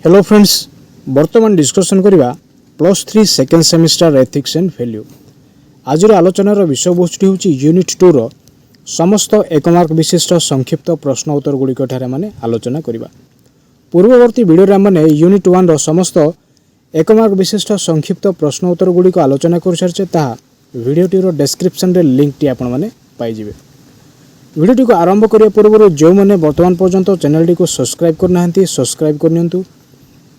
Hello friends, वर्तमान discussion करवा +3 second semester ethics and value. आज आलोचनार विषय वस्तु हूँ यूनिट 2 रो समस्त एक मार्क विशिष्ट संक्षिप्त प्रश्न उत्तर गुड़िक माने आलोचना करवा। पूर्ववर्ती वीडियो में यूनिट 1 रो समस्त एक मार्क विशिष्ट संक्षिप्त प्रश्न उत्तर गुड़िक आलोचना कर सारी भिडटी डिस्क्रिप्शन रे लिंक टी आपण मैंने पाइबे। भिडटी को आरंभ करने पूर्व जो मैंने वर्तमान पर्यंत चैनल टी को सब्सक्राइब करना सब्सक्राइब करनियंतु,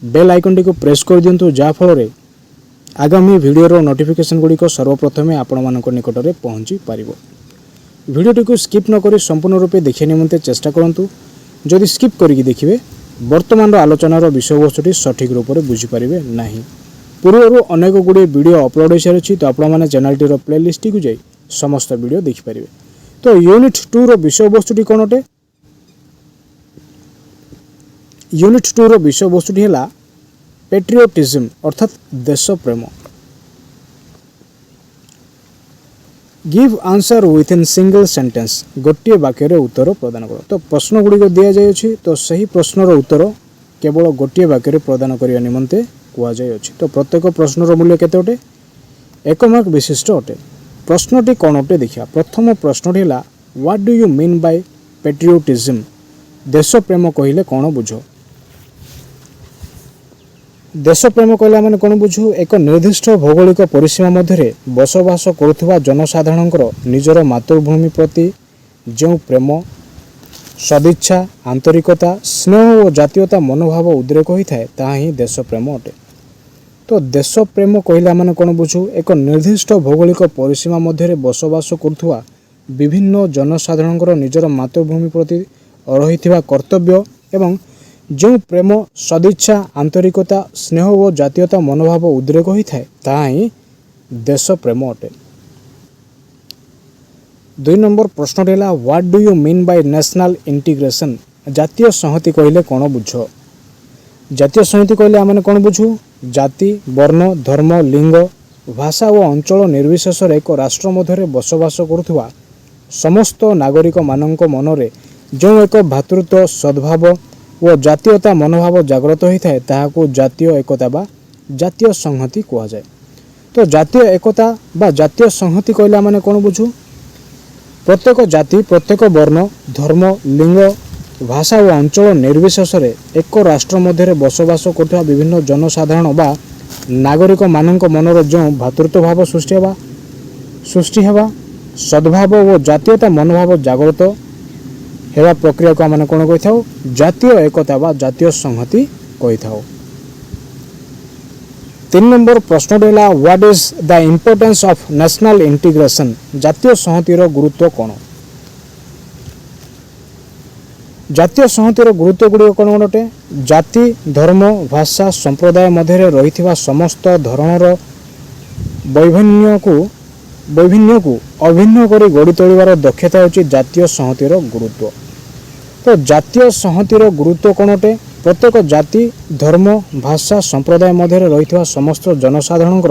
बेल आइकन टी को प्रेस कर दिंतु जहाँफल आगामी वीडियो नोटिफिकेशन गुड़िक सर्वप्रथमे आपण मान निकट में पहुँची पार। वीडियोटी को स्किप नक संपूर्ण रूपे देखा निमंते चेष्टा करूँ। जदि स्किप करके देखिए वर्तमान आलोचनार विषय वस्तुटी सठिक रूप से बुझीपारे ना। पूर्व अनेक गुड़े वीडियो अपलोड हो सारी तो आपने चैनल टीर प्लेलिस्ट को जाई समस्त वीडियो देखिपारे। तो यूनिट 2 रो विषय वस्तुटी कौन अटे? यूनिट 2 रो विषय वस्तुटी है पेट्रियोटिज्म अर्थात देश प्रेम। Give answer within single sentence, गोटे वाक्य उत्तर प्रदान कर। तो प्रश्न गुड़िक दि जाए तो सही प्रश्नर उत्तर केवल गोटे वाक्य प्रदान करने निमंते कहुई। तो प्रत्येक प्रश्नर मूल्य केते? 1 मार्क विशिष्ट अटे। प्रश्नटी कौन अटे देखिए। प्रथम प्रश्नटी है what do you mean by patriotism, देश प्रेम कहले कौन बुझ? देश प्रेम कहला माने कौन बुझू? एक निर्दिष्ट भौगोलिक परिसीमा मध्य बसवास करुवा जनसाधारण निजर मातृभूमि प्रति जो प्रेम, सदिच्छा, आंतरिकता, स्नेह और जातीयता मनोभाव उद्रेक होता है ताहा ही देश प्रेम अटे। तो देश प्रेम कहला माने कौन बुझू? एक निर्दिष्ट भौगोलिक परिसीमा मध्य बसवास करुवा विभिन्न जनसाधारण निजर मातृभूमि प्रति रही कर्तव्य एवं जो प्रेम, सदिच्छा, आंतरिकता, स्नेह और जातीयता मनोभाव उद्रेक होता है ताहा ही देश प्रेम अटे। 2 नंबर प्रश्न है what do you mean by national integration, जातीय संहति कहले कौन बुझ? जातीय संहति कहले आम कौन बुझू? जाति, वर्ण, धर्म, लिंग, भाषा और अंचल निर्विशेष एक राष्ट्र मध्य बसवास करुवा समस्त नागरिक मानक मनरे जो एक भातृत्व, सद्भाव और जातीयता मनोभाव जागृत होता है ताहाको जातीय एकता बा जातीय संहति कहा जाए। तो जातीय एकता बा जातीय संहति कहला माने कौन बुझू? प्रत्येक जाति, प्रत्येक वर्ण, धर्म, लिंग, भाषा और अंचल निर्विशेष एक राष्ट्र मध्य बसवास करुवा विभिन्न जनसाधारण बा नागरिक मानक मनर जो भातृत्व भाव सृष्टि हेबा सद्भाव और जातीयता मनोभाव जागृत हेबा प्रक्रिया को आम कौन कही था? जातीय एकता बा जातीय संहति कही था। 3 नंबर प्रश्न है what is the importance of national integration, जातीय संहतिर गुरुत्व कौन? जातीय संहतिर गुरुत्व गुड़िक कौन कौन अटे? जाति, धर्म, भाषा, संप्रदाय मध्य रही समस्त धरणर वैभिन्न को अभिन्न कर गढ़ी तोड़ार दक्षता होची जातीय संहतिर गुरुत्व। तो जातीय संहतिर गुरुत्व कौन अटे? प्रत्येक जाति, धर्म, भाषा, संप्रदाय मध्य रही समस्त जनसाधारण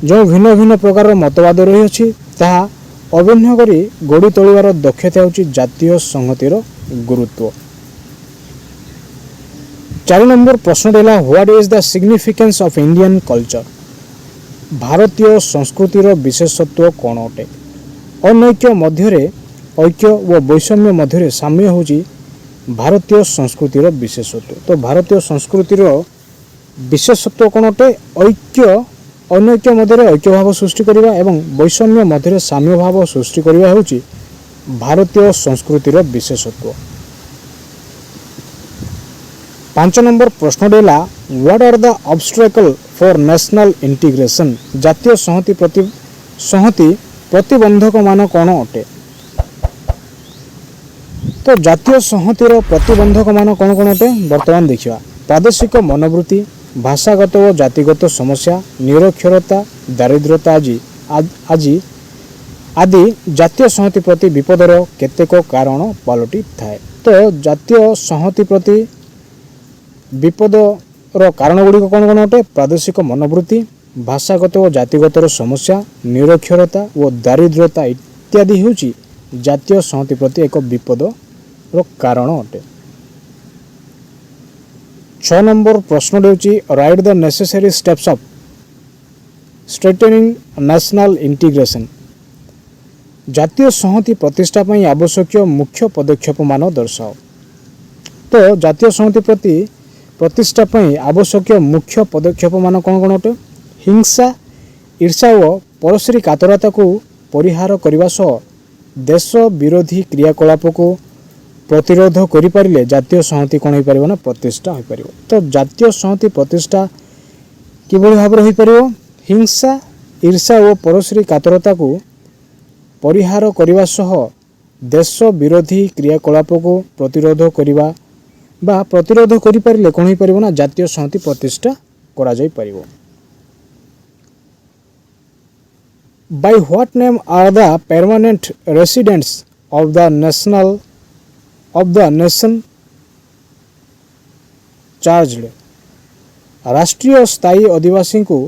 जो भिन्न भिन्न प्रकार मतवाद रही ताहा अभिन्न कर गढ़ी तोड़ार दक्षता होची जातीय संहतिर गुरुत्व। 4 नंबर प्रश्न है what is the significance of Indian culture, भारतीय संस्कृतिर विशेषत्व कौन अटे? अनैक्य मध्य ऐक्य व वैषम्य मध्य साम्य होची भारतीय संस्कृतिर विशेषत्व। तो भारतीय संस्कृतिर विशेषत्व कौन अटे? ऐक्य, अनैक्य मध्य ऐक्य भाव सृष्टि करवा एवं वैषम्य मध्य साम्य भाव सृष्टि करवा होची भारतीय संस्कृतिर विशेषत्व। 5 नंबर प्रश्न है what are the obstacle for national integration, जातीय संहति प्रतिबंधक मान कौन अटे? तो जातीय संहतिर प्रतिबंधक मान कौन कौन अटे वर्तमान देखिए। प्रादेशिक मनोवृत्ति, भाषागत और जातिगत समस्या, निरक्षरता, दारिद्र्यता आदि जातीय संहति प्रति विपदर केतेक कारण पलटि थाए। तो जातीय संहति प्रति विपदर कारण गुड़िक कौन कौन अटे? प्रादेशिक मनोवृत्ति, भाषागत और जातिगत समस्या, निरक्षरता और दारिद्र्यता इत्यादि होची जातीय संहति प्रति एक विपदर कारण अटे। 6 नंबर प्रश्न ହେଉଛି right the necessary steps of straightening national integration. जातीय संहति प्रतिष्ठा ପାଇଁ आवश्यक मुख्य पदक्षेप मान दर्शाओ। तो जातीय संहति प्रति प्रतिष्ठा ପାଇଁ आवश्यक मुख्य पदक्षेप मान कौन कौन अटे? हिंसा ईर्षा व परश्री कातरता को परिहार करने सह देश विरोधी क्रियाकलाप को प्रतिरोध करिपारिले जातीय संहति कौन हो पारिबो ना प्रतिष्ठा हो पारिबो। तो जातीय संहति प्रतिष्ठा किभଳି भाବରେ हो पारिबो? हिंसा ईर्षा व परश्री कातरता को परिहार करने सह देश विरोधी क्रियाकलाप को प्रतिरोध करने बा प्रतिरोध करिपारिले कौन हो पारिबो ना जातीय संहति प्रतिष्ठा करा जाई पारिबो। By what name are the permanent residents of the nation charged? राष्ट्रीय स्थायी आदिवासी को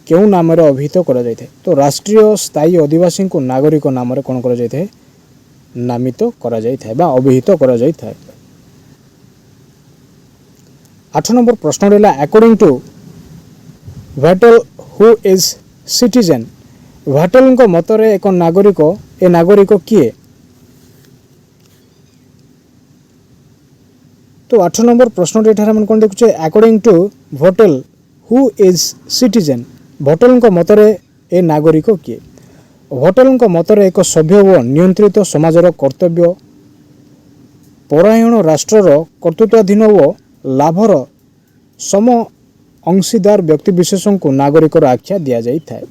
क्यों नाम रे अभिहित करा जाय थे? तो राष्ट्रीय स्थायी आदिवासी को नागरिक नाम रे कौन करा जाय थे? नामित करा जाय थे बा अभिहित करा जाय थे। 8 नंबर प्रश्न रहला अकॉर्डिंग टू वाटल हु इज सिटीजन। वाटल को मतरे एक नागरिक ए नागरिक किए? तो 8 नंबर प्रश्न एठार मन कोन देखुचे अकॉर्डिंग टू वाटल हु इज सिटीजन। वाटल को मतरे ए नागरिक किए? वाटल को मतरे एक सभ्य व नियंत्रित समाजर कर्तव्य परायण राष्ट्रर कर्तृत्वाधीन व लाभर सम अंशीदार व्यक्ति विशेष को नागरिकर आख्या दिया जाई थाए।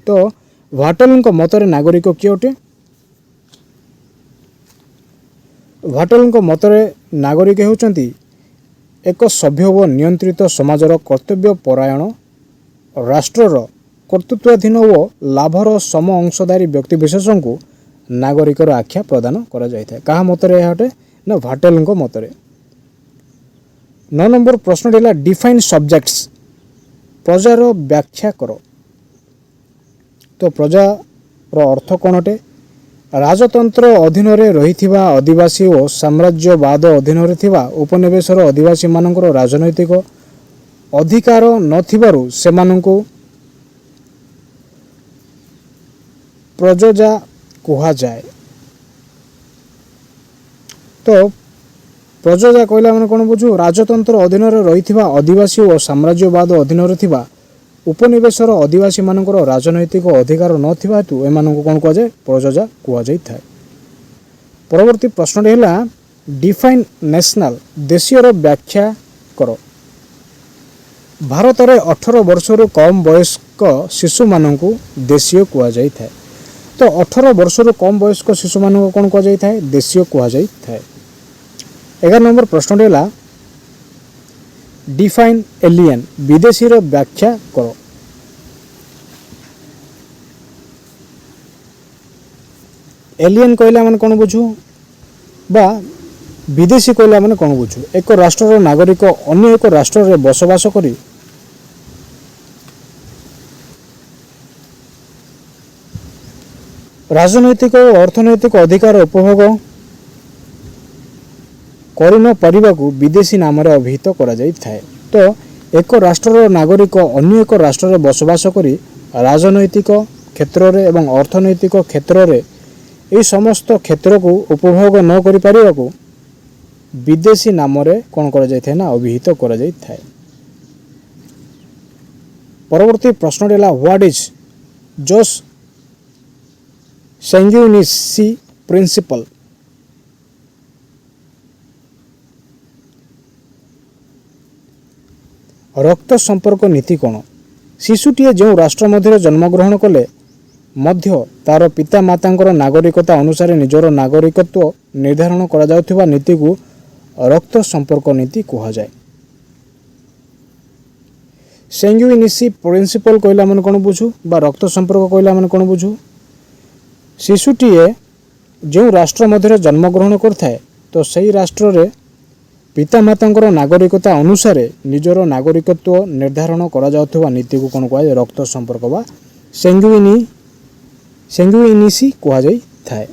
तो वाटल को मतरे नागरिक किए अटे? वाटल को मतरे नागरिक होचंती एक सभ्य व नियंत्रित समाजर कर्तव्य परायण राष्ट्रर कर्तृत्वाधीन व लाभर सम अंशधारी व्यक्ति विशेष को नागरिकर आख्या प्रदान करा जाय थाए। कहा मतरे हटे ना वाटल को मतरे। 9 नंबर प्रश्न रहला डिफाइन सब्जेक्ट्स। प्रजार व्याख्या करो। तो प्रजार अर्थ कौन अटे? राजतंत्र अधीन रे रहिथिबा आदिवासी और साम्राज्यवाद अधीन रे थिबा उपनिवेशर आदिवासी मानकर राजनैतिक अधिकार नथिबारु सेमानंकु प्रजजा कुहा जाए। तो प्रजजा कहला माने कोन बुझू? राजतंत्र अधीन रे रहिथिबा आदिवासी और साम्राज्यवाद अधीन रे थिबा उपनिवेशर आदिवासी मानकर राजनैतिक अधिकार नथिबा हेतु एमानंकु कोन कुहा जाए? प्रजजा कुहा जाय थाए। परवर्ती प्रश्न रहला डिफाइन नेशनल। देशीयर व्याख्या करो। भारत रे 18 वर्षर कम वयस्क शिशु मानंकु देशीय कुहा जाय थाए। तो 18 वर्षर कम वयस्क शिशु मानंकु कोन कुहा जाय थाए? देशीय कुहा जाय थाए। 11 नंबर प्रश्न रहला डिफाइन एलियन। विदेशी रो व्याख्या करो। एलियन कहला माने कोन बुझू बा विदेशी कहला माने कोन बुझू? एक राष्ट्रर नागरिक अन्य एक राष्ट्र रे बसवास करी राजनैतिक और अर्थनैतिक अधिकार उपभोग करिन परिबाकू विदेशी नाम रे अभिहित करा जाय थाए। तो एक राष्ट्रर नागरिक अन्य एक राष्ट्र रे बसवास करी राजनैतिक क्षेत्र रे एवं अर्थनैतिक क्षेत्र रे ए समस्त क्षेत्र को उपभोग न करि परिबाकू विदेशी नाम रे कोन करा जाय थाए ना अभिहित करा जाय थाए। परवर्ती प्रश्न रहला व्हाट इज जोस सैंग्यूनिसी प्रिंसिपल। रक्त संपर्क नीति कौन? शिशुटीए जो राष्ट्र मध्य जन्मग्रहण कले मध्य तार पिता मातांकर नागरिकता अनुसार निजर नागरिकत्व निर्धारण करा जाउथिबा नीति को रक्त संपर्क नीति कहा जाए। सैंग्यूनिसी प्रिंसिपल कहला मन कोन बुझू बा रक्त संपर्क कहला मन कोन बुझू? शिशुटीए जो राष्ट्र मध्य जन्मग्रहण करथाए तो सही राष्ट्र रे पिता मातांकर नागरिकता अनुसार निजर नागरिकत्व निर्धारण करा जाउथबा नीति को कोन कहै? रक्त संपर्क बा सैंग्यूनिसी कहा जाय थाए।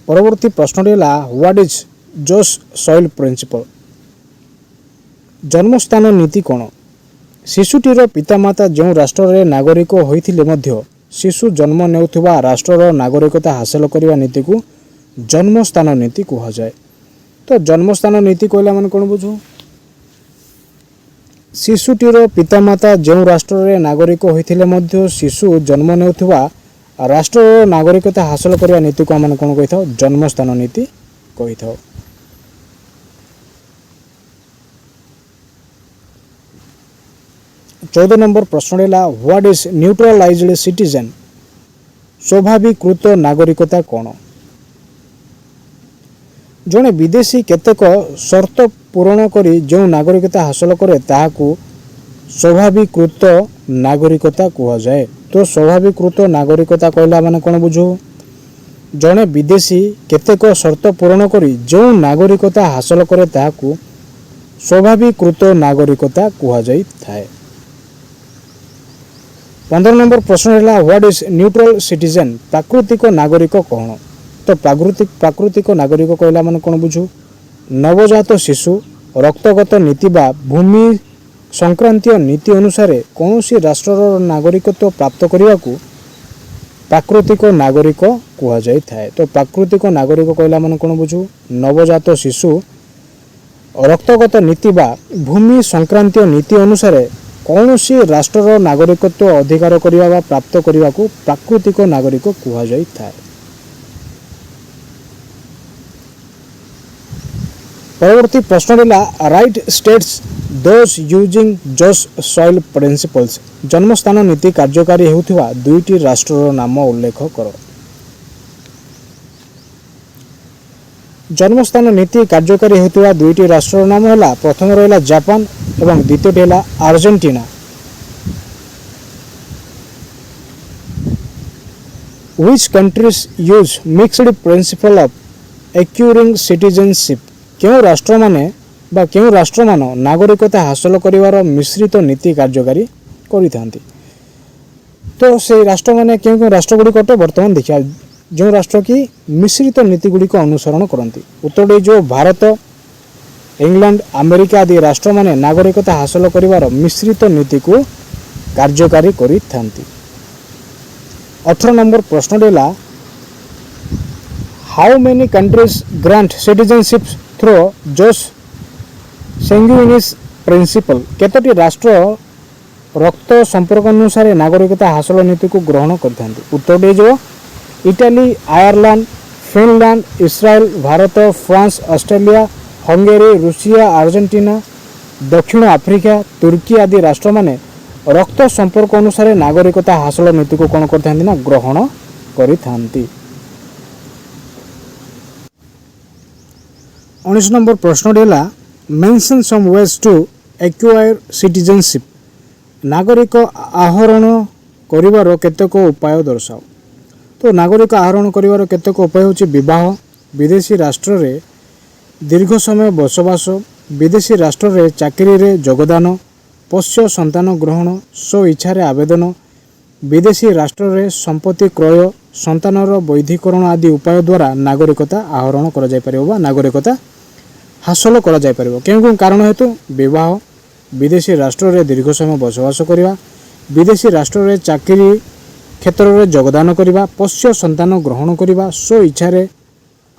परवर्ती प्रश्न रहला what is jus soli principle. ଜନ୍ମସ୍ଥାନ ନୀତି କ'ଣ? ଶିଶୁଟିର ପିତାମାତା ଯେଉଁ ରାଷ୍ଟ୍ରରେ ନାଗରିକ ହୋଇଥିଲେ ମଧ୍ୟ ଶିଶୁ ଜନ୍ମ ନେଉଥିବା ରାଷ୍ଟ୍ରର ନାଗରିକତା ହାସଲ କରିବା ନୀତିକୁ ଜନ୍ମସ୍ଥାନ ନୀତି କୁହାଯାଏ। ତ ଜନ୍ମସ୍ଥାନ ନୀତି କହିଲେ ଆମେ କ'ଣ ବୁଝୁ? ଶିଶୁଟିର ପିତାମାତା ଯେଉଁ ରାଷ୍ଟ୍ରରେ ନାଗରିକ ହୋଇଥିଲେ ମଧ୍ୟ ଶିଶୁ ଜନ୍ମ ନେଉଥିବା ରାଷ୍ଟ୍ରର ନାଗରିକତା ହାସଲ କରିବା ନୀତିକୁ ଆମେ କ'ଣ କହିଥାଉ? ଜନ୍ମସ୍ଥାନ ନୀତି କହିଥାଉ। 14 ନମ୍ବର ପ୍ରଶ୍ନଟି ହେଲା ହ୍ୱାଟ୍ ଇଜ୍ ନ୍ୟୁଟ୍ରାଲାଇଜ୍ଡ ସିଟିଜେନ୍? ସ୍ୱାଭାବିକୃତ ନାଗରିକତା କ'ଣ? ଜଣେ ବିଦେଶୀ କେତେକ ସର୍ତ୍ତ ପୂରଣ କରି ଯେଉଁ ନାଗରିକତା ହାସଲ କରେ ତାହାକୁ ସ୍ୱାଭାବିକୃତ ନାଗରିକତା କୁହାଯାଏ। ତ ସ୍ୱାଭାବିକୃତ ନାଗରିକତା କହିଲା ମାନେ କ'ଣ ବୁଝୁ? ଜଣେ ବିଦେଶୀ କେତେକ ସର୍ତ୍ତ ପୂରଣ କରି ଯେଉଁ ନାଗରିକତା ହାସଲ କରେ ତାହାକୁ ସ୍ୱାଭାବିକୃତ ନାଗରିକତା କୁହାଯାଇଥାଏ। 15 ନମ୍ବର ପ୍ରଶ୍ନ ହେଲା ହ୍ୱାଟ୍ ଇଜ୍ ନ୍ୟୁଟ୍ରାଲ ସିଟିଜେନ୍? ପ୍ରାକୃତିକ ନାଗରିକ କ'ଣ? ତ ପ୍ରାକୃତିକ ନାଗରିକ କହିଲା ମାନେ କ'ଣ ବୁଝୁ? ନବଜାତ ଶିଶୁ ରକ୍ତଗତ ନୀତି ବା ଭୂମି ସଂକ୍ରାନ୍ତୀୟ ନୀତି ଅନୁସାରେ କୌଣସି ରାଷ୍ଟ୍ରର ନାଗରିକତ୍ୱ ପ୍ରାପ୍ତ କରିବାକୁ ପ୍ରାକୃତିକ ନାଗରିକ କୁହାଯାଇଥାଏ। ତ ପ୍ରାକୃତିକ ନାଗରିକ କହିଲା ମାନେ କ'ଣ ବୁଝୁ? ନବଜାତ ଶିଶୁ ରକ୍ତଗତ ନୀତି ବା ଭୂମି ସଂକ୍ରାନ୍ତୀୟ ନୀତି ଅନୁସାରେ କୌଣସି ରାଷ୍ଟ୍ରର ନାଗରିକତ୍ୱ ଅଧିକାର କରିବା ବା ପ୍ରାପ୍ତ କରିବାକୁ ପ୍ରାକୃତିକ ନାଗରିକ କୁହାଯାଇଥାଏ। ପରବର୍ତ୍ତୀ ପ୍ରଶ୍ନଟି ହେଲା write states those using jus soli principles. ଜନ୍ମସ୍ଥାନ ନୀତି କାର୍ଯ୍ୟକାରୀ ହେଉଥିବା ଦୁଇଟି ରାଷ୍ଟ୍ରର ନାମ ଉଲ୍ଲେଖ କର। ଜନ୍ମସ୍ଥାନ ନୀତି କାର୍ଯ୍ୟକାରୀ ହେଉଥିବା ଦୁଇଟି ରାଷ୍ଟ୍ରର ନାମ ହେଲା ପ୍ରଥମ ରହିଲା ଜାପାନ ଏବଂ ଦ୍ୱିତୀୟଟି ହେଲା Argentina. Which countries use mixed principle of acquiring citizenship? କେଉଁ ରାଷ୍ଟ୍ରମାନେ ବା କେଉଁ ରାଷ୍ଟ୍ରମାନ ନାଗରିକତା ହାସଲ କରିବାର ମିଶ୍ରିତ ନୀତି କାର୍ଯ୍ୟକାରୀ କରିଥାନ୍ତି? ତ ସେହି ରାଷ୍ଟ୍ରମାନେ କେଉଁ କେଉଁ ରାଷ୍ଟ୍ରଗୁଡ଼ିକ ଅଟେ ବର୍ତ୍ତମାନ ଦେଖିବା। ଯେଉଁ ରାଷ୍ଟ୍ର କି ମିଶ୍ରିତ ନୀତିଗୁଡ଼ିକ ଅନୁସରଣ କରନ୍ତି। ଉତ୍ତରଟି ଯେଉଁ ଭାରତ, ଇଂଲଣ୍ଡ, ଆମେରିକା ଆଦି ରାଷ୍ଟ୍ରମାନେ ନାଗରିକତା ହାସଲ କରିବାର ମିଶ୍ରିତ ନୀତିକୁ କାର୍ଯ୍ୟକାରୀ କରିଥାନ୍ତି। 18 ନମ୍ବର ପ୍ରଶ୍ନଟି ହେଲା how many countries grant citizenship through jus sanguinis principle? କେତୋଟି ରାଷ୍ଟ୍ର ରକ୍ତ ସମ୍ପର୍କ ଅନୁସାରେ ନାଗରିକତା ହାସଲ ନୀତିକୁ ଗ୍ରହଣ କରିଥାନ୍ତି? ଉତ୍ତରଟି ହେଇଯିବ Italy, Ireland, Finland, Israel, Bharat, France, Australia, Hungary, Russia, Argentina, ଦକ୍ଷିଣ ଆଫ୍ରିକା, ତୁର୍କୀ ଆଦି ରାଷ୍ଟ୍ରମାନେ ରକ୍ତ ସମ୍ପର୍କ ଅନୁସାରେ ନାଗରିକତା ହାସଲ ନୀତିକୁ କ'ଣ କରିଥାନ୍ତି ନା ଗ୍ରହଣ କରିଥାନ୍ତି। 19 ନମ୍ବର ପ୍ରଶ୍ନଟି ହେଲା ମେନସନ୍ ସମ୍ ୱେଜ୍ ଟୁ ଆକ୍ୱାୟାର ସିଟିଜେନସିପ୍। ନାଗରିକ ଆହରଣ କରିବାର କେତେକ ଉପାୟ ଦର୍ଶାଅ। ତ ନାଗରିକ ଆହରଣ କରିବାର କେତେକ ଉପାୟ ହେଉଛି ବିବାହ, ବିଦେଶୀ ରାଷ୍ଟ୍ରରେ ଦୀର୍ଘ ସମୟ ବସବାସ, ବିଦେଶୀ ରାଷ୍ଟ୍ରରେ ଚାକିରିରେ ଯୋଗଦାନ, ପୋଷ୍ୟ ସନ୍ତାନ ଗ୍ରହଣ, ସ୍ୱ ଇଚ୍ଛାରେ ଆବେଦନ, ବିଦେଶୀ ରାଷ୍ଟ୍ରରେ ସମ୍ପତ୍ତି କ୍ରୟ, ସନ୍ତାନର ବୈଧୀକରଣ ଆଦି ଉପାୟ ଦ୍ୱାରା ନାଗରିକତା ଆହରଣ କରାଯାଇପାରିବ ବା ନାଗରିକତା ହାସଲ କରାଯାଇପାରିବ। କେଉଁ କେଉଁ କାରଣ ହେତୁ? ବିବାହ, ବିଦେଶୀ ରାଷ୍ଟ୍ରରେ ଦୀର୍ଘ ସମୟ ବସବାସ କରିବା, ବିଦେଶୀ ରାଷ୍ଟ୍ରରେ ଚାକିରି କ୍ଷେତ୍ରରେ ଯୋଗଦାନ କରିବା, ପୋଷ୍ୟ ସନ୍ତାନ ଗ୍ରହଣ କରିବା, ସ୍ୱ ଇଚ୍ଛାରେ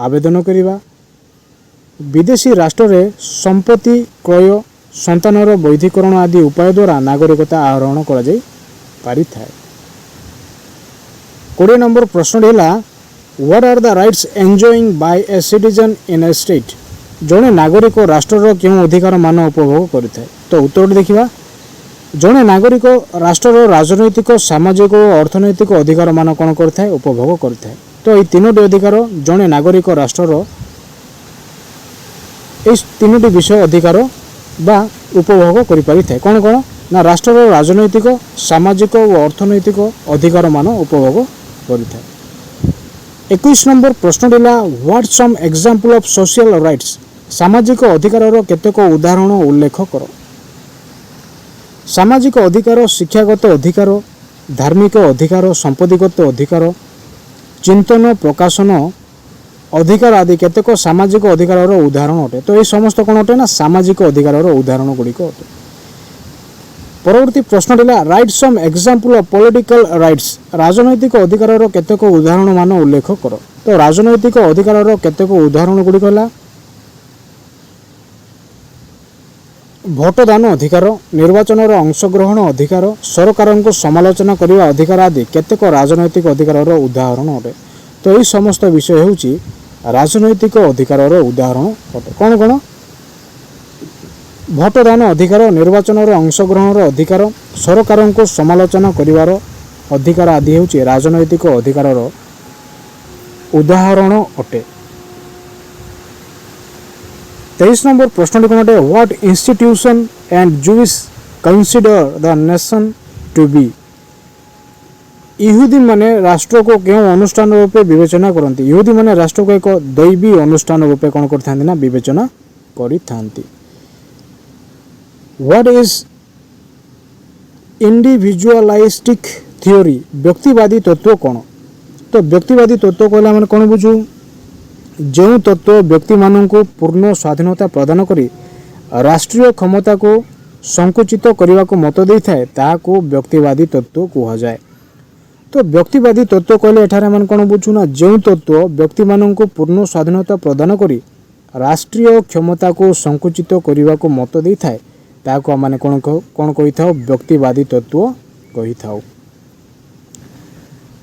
ଆବେଦନ କରିବା, ବିଦେଶୀ ରାଷ୍ଟ୍ରରେ ସମ୍ପତ୍ତି କ୍ରୟ, ସନ୍ତାନର ବୈଧୀକରଣ ଆଦି ଉପାୟ ଦ୍ୱାରା ନାଗରିକତା ଆହରଣ କରାଯାଇପାରିଥାଏ। 20 ନମ୍ବର ପ୍ରଶ୍ନଟି ହେଲା what R the rights enjoying Bai A citizen in a state? ଜଣେ ନାଗରିକ ରାଷ୍ଟ୍ରର କେଉଁ ଅଧିକାର ମାନ ଉପଭୋଗ କରିଥାଏ? ତ ଉତ୍ତରଟି ଦେଖିବା ଜଣେ ନାଗରିକ ରାଷ୍ଟ୍ରର ରାଜନୈତିକ, ସାମାଜିକ ଓ ଅର୍ଥନୈତିକ ଅଧିକାର ମାନ କ'ଣ କରିଥାଏ? ଉପଭୋଗ କରିଥାଏ। ତ ଏହି ତିନୋଟି ଅଧିକାର ଜଣେ ନାଗରିକ ରାଷ୍ଟ୍ରର ଏହି ତିନୋଟି ବିଷୟ ଅଧିକାର ବା ଉପଭୋଗ କରିପାରିଥାଏ। କ'ଣ କ'ଣ ନା ରାଷ୍ଟ୍ରର ରାଜନୈତିକ, ସାମାଜିକ ଓ ଅର୍ଥନୈତିକ ଅଧିକାର ମାନ ଉପଭୋଗ କରିଥାଏ। 21 ନମ୍ବର ପ୍ରଶ୍ନଟି ହେଲା what SUM example of social rights? ସାମାଜିକ ଅଧିକାରର କେତେକ ଉଦାହରଣ ଉଲ୍ଲେଖ କର। ସାମାଜିକ ଅଧିକାର ଶିକ୍ଷାଗତ ଅଧିକାର, ଧାର୍ମିକ ଅଧିକାର, ସମ୍ପତ୍ତିଗତ ଅଧିକାର, ଚିନ୍ତନ ପ୍ରକାଶନ ଅଧିକାର ଆଦି କେତେକ ସାମାଜିକ ଅଧିକାରର ଉଦାହରଣ ଅଟେ। ତ ଏହି ସମସ୍ତ କ'ଣ ଅଟେ ନା ସାମାଜିକ ଅଧିକାରର ଉଦାହରଣ ଗୁଡ଼ିକ ଅଟେ। ପରବର୍ତ୍ତୀ ପ୍ରଶ୍ନଟି ହେଲା right SUM example of political rights. ରାଜନୈତିକ ଅଧିକାରର କେତେକ ଉଦାହରଣ ମାନ ଉଲ୍ଲେଖ କର। ତ ରାଜନୈତିକ ଅଧିକାରର କେତେକ ଉଦାହରଣ ଗୁଡ଼ିକ ହେଲା ଭୋଟଦାନ ଅଧିକାର, ନିର୍ବାଚନର ଅଂଶଗ୍ରହଣ ଅଧିକାର, ସରକାରଙ୍କୁ ସମାଲୋଚନା କରିବା ଅଧିକାର ଆଦି କେତେକ ରାଜନୈତିକ ଅଧିକାରର ଉଦାହରଣ ଅଟେ। ତ ଏହି ସମସ୍ତ ବିଷୟ ହେଉଛି ରାଜନୈତିକ ଅଧିକାରର ଉଦାହରଣ ଅଟେ। କ'ଣ କ'ଣ? ଭୋଟଦାନ ଅଧିକାର, ନିର୍ବାଚନର ଅଂଶଗ୍ରହଣର ଅଧିକାର, ସରକାରଙ୍କୁ ସମାଲୋଚନା କରିବାର ଅଧିକାର ଆଦି ହେଉଛି ରାଜନୈତିକ ଅଧିକାରର ଉଦାହରଣ ଅଟେ। 23 নম্বর প্রশ্নটি কোন অটে? What institution and Jewish consider the nation to be. ইহুদি মানে রাষ্ট্রকে কেউ অনুষ্ঠান রূপে বিবেচনা করতে? ইহুদি মানে রাষ্ট্রকে এক দৈবী অনুষ্ঠান রূপে কোণ করে থাকে না বিবেচনা করে থাকে। What is individualistic theory. ব্যক্তিবাদী তত্ত্ব কোণ? তো ব্যক্তিবাদী তত্ত্ব কহিলে আমি কোণ বুঝু? যে তত্ত্ব ব্যক্তি মানুষ পূর্ণ স্বাধীনতা প্রদান করে রাষ্ট্রীয় ক্ষমতা को संकुचित करने को मत दे थाए ताकू व्यक्तिवादी तत्व कहुए। तो व्यक्तिवादी तत्व कहले एठारे आम कौन बुझू ना जो तत्व व्यक्ति मानक पूर्ण स्वाधीनता प्रदान करी राष्ट्रीय क्षमता को संकुचित करने को मत दे थाए ताकू आम कौन कही था? व्यक्तिवादी तत्व कही था।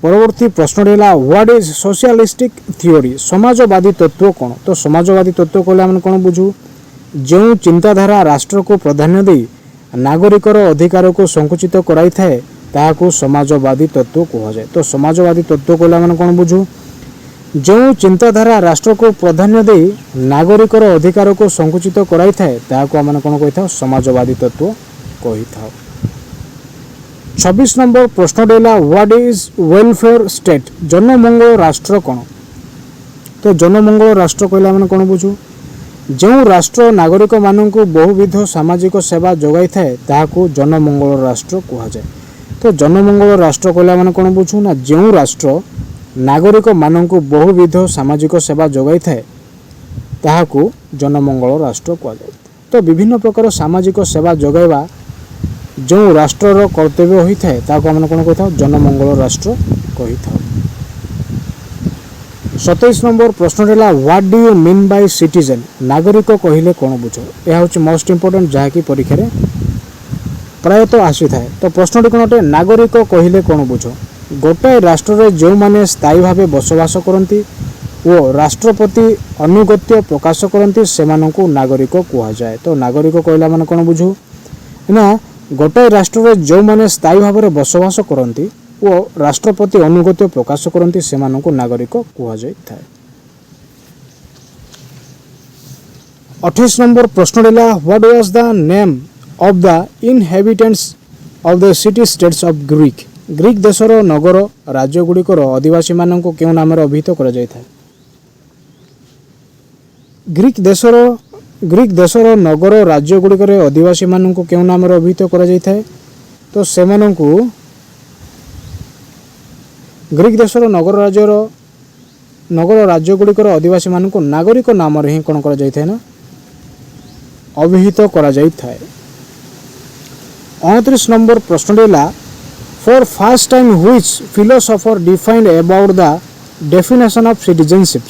परवर्ती प्रश्न है what is socialistic theory. Samajwadi तत्व कौन? तो समाजवादी तत्व कहले आम कौन बुझू? जो चिंताधारा राष्ट्र को प्राधान्य दे नागरिकर अधिकार को संकुचित कराई थाए ताकू समाजवादी तत्व कहुए। तो समाजवादी तत्व कहले आम कौन बुझू? जो चिंताधारा राष्ट्र को प्राधान्य दे नागरिकर अधिकार को संकुचित कराई थाए ताकू आम कौन कही था? समाजवादी तत्व कही था। 26 नंबर प्रश्न है व्हाट इज वेलफेयर स्टेट। जनमंगल राष्ट्र कौन? तो जनमंगल राष्ट्र कहले आम कौन बुझू? जो राष्ट्र नागरिक मानक बहुविध सामाजिक सेवा जोगाई थाए ताकू जनमंगल राष्ट्र कहुए। तो जनमंगल राष्ट्र कहले आम कौन बुझू ना जो राष्ट्र नागरिक मानक बहुविध सामाजिक सेवा जोगाई थाए ताकू जनमंगल राष्ट्र कहुए। तो विभिन्न प्रकार सामाजिक सेवा जोगाइबा जो राष्ट्रर कर्तव्य होता है ताकू आम कौन कही जनमंगल राष्ट्र कही था। 27 नंबर प्रश्न है what do you mean by citizen. नागरिक कहले कौन बुझ? यह हूँ मोस्ट इंपोर्टेंट जहाँकि परीक्षा प्रायतः आसी थाए। तो प्रश्नटी कौन अटे? नागरिक कहले कौन बुझ? गोटाए राष्ट्र जो माने स्थायी भाव बसवास करती और राष्ट्रपति अनुगत्य प्रकाश करती से नागरिक कहुए। तो नागरिक कहले मैंने कौन बुझू ना गोटाए राष्ट्र जो माने स्थायी भाव में बसवास करती और राष्ट्रपति अनुगत्य प्रकाश करती से नागरिक कहुए। 28 नंबर प्रश्न है what was the name of the inhabitants of the city states of Greek. Greek देशर नगर राज्य गुड़िकर आदिवासी मानक क्यों नाम अभिहित कर ग्रीक देशर नगर राज्य गुड़िकर आदिवासी मानक क्यों नाम अभिहित कर तो से ग्रीक देशर नगर राज्य गुड़िकर आदिवासी मानक नागरिक नाम ही कौन कर ना अभिहित कर। 29 नंबर प्रश्न है for first time which philosopher defined about the definition of citizenship.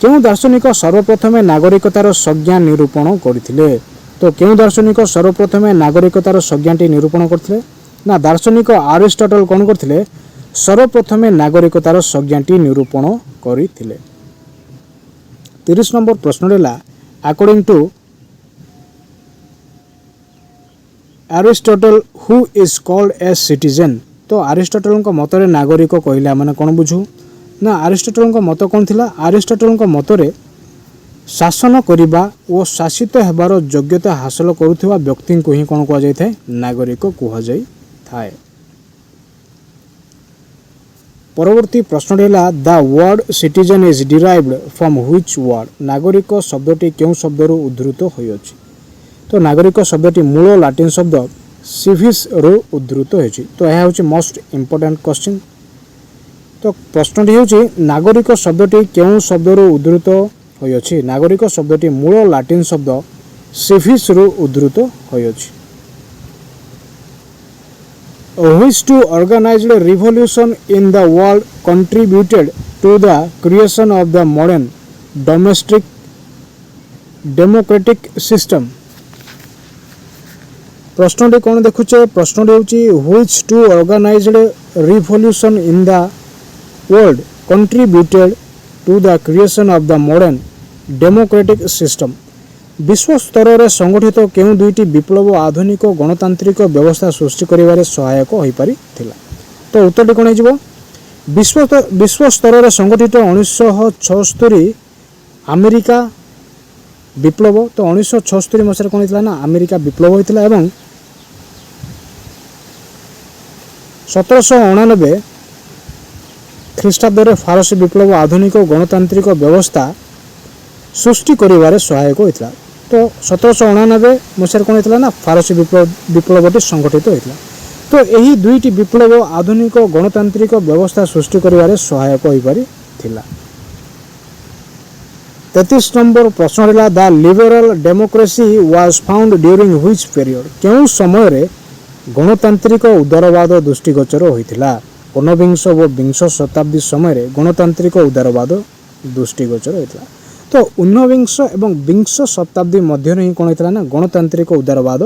क्यों दार्शनिक सर्वप्रथम नागरिकतार संज्ञा निरूपण करथिले। तो क्यों दार्शनिक सर्वप्रथम नागरिकतार संज्ञाटी निरूपण करथिले ना दार्शनिक अरिस्टोटल कौन करथिले? सर्वप्रथम नागरिकतार संज्ञाटी निरूपण करथिले। 30 नंबर प्रश्न है according to Aristotle who is called as citizen. तो अरिस्टोटल मतरे नागरिक कहले आम कौन बुझू ना अरिस्टोटल मत कौन थिला? अरिस्टोटल मतरे शासन करिबा और शासित हेबार योग्यता हासिल करुवा व्यक्ति को ही कौन कह जाए? नागरिक कह जाए। परवर्ती प्रश्न है the word citizen is derived from which word. नागरिक शब्दटी क्यों शब्द उद्धृत होइछि? तो नागरिक शब्दटी मूल लाटिन शब्द सिविस रु उद्धृत होइछि। तो यह हूँ मोस्ट इंपोर्टेंट क्वेश्चन। तो तो प्रश्नटी होछि नागरिक शब्दटी केउं शब्दरू उद्धृत होइछि। नागरिक शब्दटी मूल लाटिन शब्द सिविस रु उद्धृत होइछि। Which two organized revolution in the world contributed to the creation of the modern domestic democratic system? प्रश्नटी कौन देखुचे। प्रश्नटी होची which two organized revolution in the world contributed to the creation of the modern democratic system? विश्व स्तर में संगठित केउं दुईटी विप्लव आधुनिक गणतांत्रिक व्यवस्था सृष्टि करिवारे सहायक होई पारि थिला। तो उत्तरटी कोन हिजबो। विश्व स्तर में संगठित 1976 अमेरिका विप्लव। तो 1976 मसीह कोन हितला ना अमेरिका विप्लव होइतिला एवं 1789 ख्रीष्टाब्द फारसी विप्लव आधुनिक गणतांत्रिक व्यवस्था सृष्टि करिवारे सहायक होइतिला। तो 1789 मसीह कौन होता ना फारसी विप्लवटी संगठित होता। तो यही दुईटी विप्लव आधुनिक गणतांत्रिक व्यवस्था सृष्टि करिवारे सहायक होई पारि थिला। 33 नंबर प्रश्न रहा the liberal democracy was found during which period. केउं समय रे गणतांत्रिक उदारवाद दृष्टिगोचर होइथिला। 19 व 20 शताब्दी समय गणतांत्रिक उदारवाद दृष्टिगोचर होइथिला। तो 19 एवं 20 शताब्दी मध्य ही कौन होता ना गणतांत्रिक उदारवाद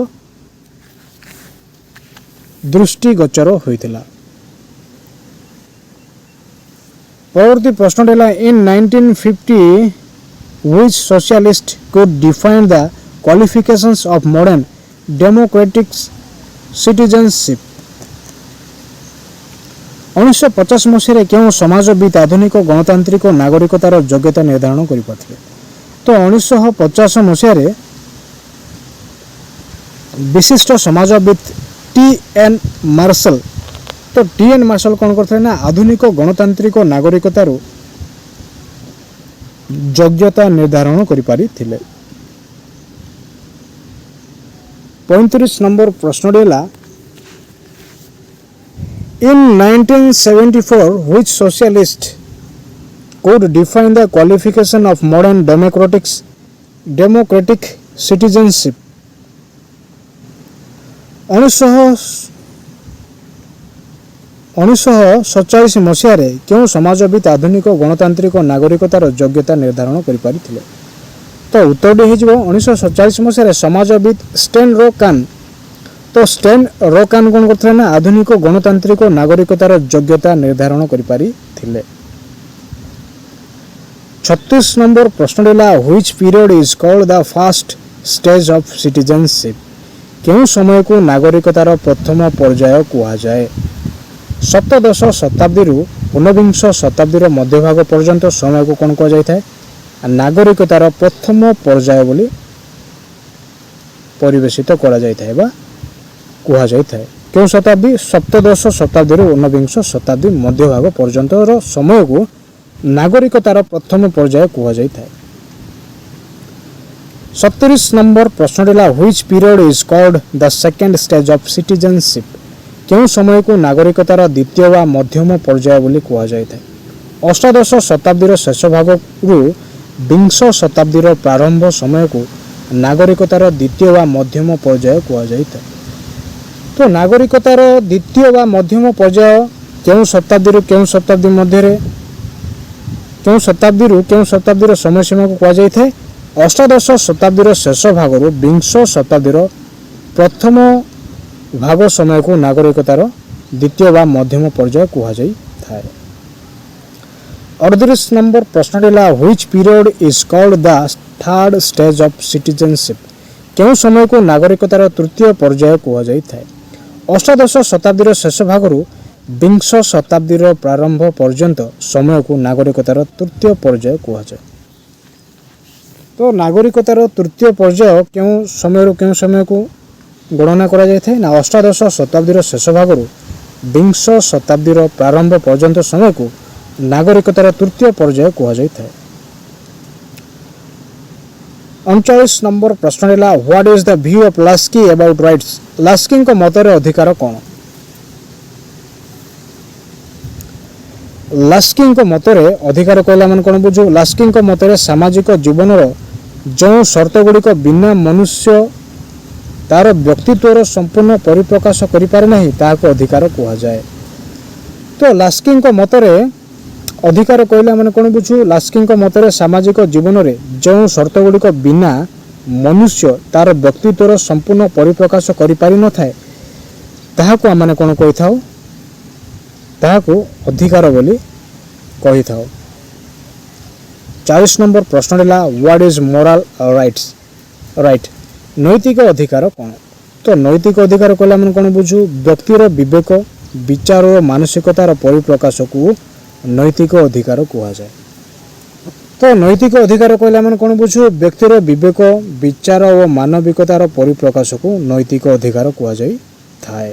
दृष्टिगोचर होइथिला। परवर्ती प्रश्न है इन 1950 which socialist could define the qualifications of modern democratic citizenship. 1950 मसीह क्यों समाजविद आधुनिक गणतांत्रिक नागरिकतार योग्यता निर्धारण कर पार्थिले। तो 1950 मसीह विशिष्ट समाजविद टी.एन. मार्शल। तो टी.एन. मार्शल कौन करते ना आधुनिक गणतांत्रिक नागरिकतार योग्यता निर्धारण कर पारिथिले। 35 नंबर प्रश्न है in 1974 which socialist could define the qualification of modern democratic citizenship। 1947 मसीह क्यों समाजविद आधुनिक गणतांत्रिक नागरिकतार योग्यता निर्धारण कर पारिथिले। तो उत्तरटी हो 1947 मसीह समाजविद स्टेन रो कान। तो स्टेन रो कान कौन करथिले ना आधुनिक गणतांत्रिक नागरिकतार योग्यता निर्धारण कर पारिथिले। 36 नंबर प्रश्न है which period is called the first stage of citizenship. केउं समय को नागरिकतार प्रथम पर्याय कहा जाए। 17 शताब्दी 19 शताब्दी मध्यभाग पर्यंत समय को कौन कह जाए नागरिकतार प्रथम पर्याय बोली परिवेशित करा जाए बा कहा जाए। क्यों शताब्दी 17 शताब्दी 19 शताब्दी मध्यभाग पर्यंत समय को नागरिकतार प्रथम पर्याय कहा जाए। 37 नंबर प्रश्न है which period is called the second stage of citizenship. क्यों समय को नागरिकतार द्वितीय व मध्यम पर्याय बोली कहा जाए। 18 शताब्दी शेष भाग रु 20 शताब्दी प्रारंभ समय को नागरिकतार द्वितीय व मध्यम पर्याय कहा जाए। तो नागरिकतार द्वितीय व मध्यम पर्याय क्यों शताब्दी मध्य क्यों शताब्दी समय सीमा को कहा जाए। 18 शताब्दी शेष भाग 20 शताब्दी प्रथम भाग समय को नागरिकतार द्वितीय व मध्यम पर्याय कहा जाए। 38 नंबर प्रश्न है which period is called the third stage of citizenship. क्यों समय को नागरिकतार तृतीय पर्याय कहा जाए। 18 शताब्दी शेष भाग 20 शताब्दी प्रारंभ पर्यंत समय को नागरिकतार तृतीय पर्याय कहा जाए। तो नागरिकतार तृतीय पर्याय क्यों समय को गणना करा जाए ना 18 शताब्दी शेष भाग 20 शताब्दी प्रारंभ पर्यंत समय को नागरिकतार तृतीय पर्याय कहा जाए। 39 नंबर प्रश्न है what is the view of Laski about rights. Laski को मत अधिकार कौन। ଲାସ୍କିଙ୍କ ମତରେ ଅଧିକାର କହିଲେ ଆମେ କ'ଣ ବୁଝୁ? ଲାସ୍କିଙ୍କ ମତରେ ସାମାଜିକ ଜୀବନର ଯେଉଁ ସର୍ତ୍ତ ଗୁଡ଼ିକ ବିନା ମନୁଷ୍ୟ ତାର ବ୍ୟକ୍ତିତ୍ୱର ସମ୍ପୂର୍ଣ୍ଣ ପରିପ୍ରକାଶ କରିପାରେ ନାହିଁ ତାହାକୁ ଅଧିକାର କୁହାଯାଏ। ତ ଲାସ୍କିଙ୍କ ମତରେ ଅଧିକାର କହିଲେ ଆମେ କ'ଣ ବୁଝୁ? ଲାସ୍କିଙ୍କ ମତରେ ସାମାଜିକ ଜୀବନରେ ଯେଉଁ ସର୍ତ୍ତ ଗୁଡ଼ିକ ବିନା ମନୁଷ୍ୟ ତାର ବ୍ୟକ୍ତିତ୍ୱର ସମ୍ପୂର୍ଣ୍ଣ ପରିପ୍ରକାଶ କରିପାରିନଥାଏ ତାହାକୁ ଆମେ କ'ଣ କହିଥାଉ? ତାହାକୁ ଅଧିକାର ବୋଲି କହିଥାଉ। 40 ନମ୍ବର ପ୍ରଶ୍ନ ହେଲା ହ୍ୱାଟ୍ ଇଜ୍ ମୋରାଲ ରାଇଟ୍? ନୈତିକ ଅଧିକାର କ'ଣ? ତ ନୈତିକ ଅଧିକାର କହିଲେ ଆମେ କ'ଣ ବୁଝୁ? ବ୍ୟକ୍ତିର ବିବେକ, ବିଚାର ଓ ମାନସିକତାର ପରିପ୍ରକାଶକୁ ନୈତିକ ଅଧିକାର କୁହାଯାଏ। ତ ନୈତିକ ଅଧିକାର କହିଲେ ଆମେ କ'ଣ ବୁଝୁ? ବ୍ୟକ୍ତିର ବିବେକ, ବିଚାର ଓ ମାନବିକତାର ପରିପ୍ରକାଶକୁ ନୈତିକ ଅଧିକାର କୁହାଯାଇଥାଏ।